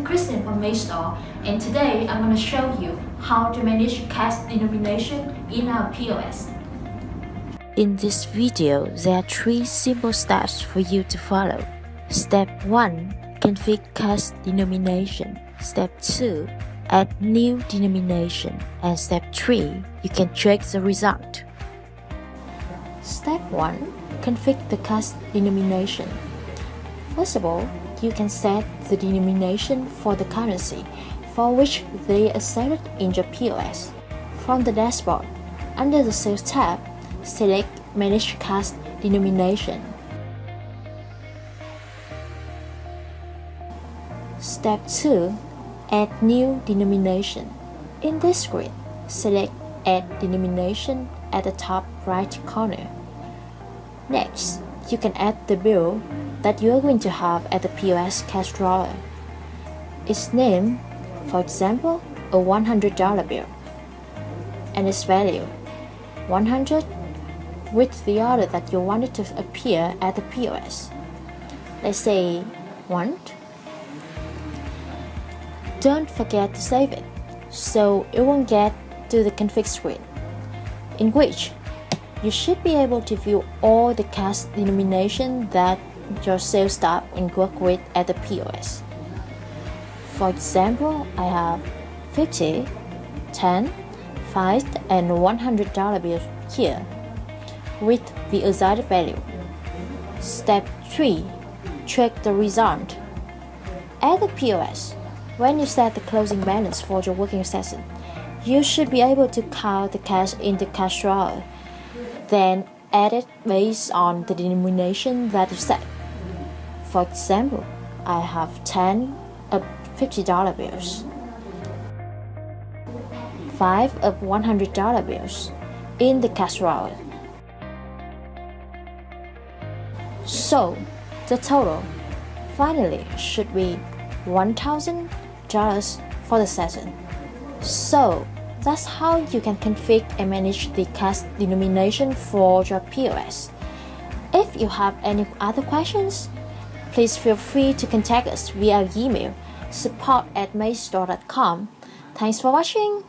Kristen from Magestore, and today I'm going to show you how to manage cash denomination in our POS. In this video, there are 3 simple steps for you to follow. Step 1. Configure cash denomination. Step 2. Add new denomination. And Step 3. You can check the result. Step 1. Configure the cash denomination. First of all, you can set the denomination for the currency for which they are accepted in your POS. From the dashboard, under the Sales tab, select Manage Cash Denomination. Step 2. Add new denomination. In this screen, select Add Denomination at the top right corner. Next, you can add the bill that you are going to have at the POS cash drawer. Its name, for example, a $100 bill, and its value, 100, with the order that you want it to appear at the POS. Let's say 1. Don't forget to save it, so it won't get to the config screen, in which you should be able to view all the cash denomination that your sales staff will work with at the POS. For example, I have 50, 10, 5, and $100 bills here with the assigned value. Step 3. Check the result. At the POS, when you set the closing balance for your working session, you should be able to count the cash in the cash drawer, then add it based on the denomination that you set. For example, I have 10 of $50 bills, 5 of $100 bills in the cash drawer. So, the total finally should be $1,000 for the session. So, that's how you can configure and manage the cash denomination for your POS. If you have any other questions, please feel free to contact us via email support@magestore.com. Thanks for watching.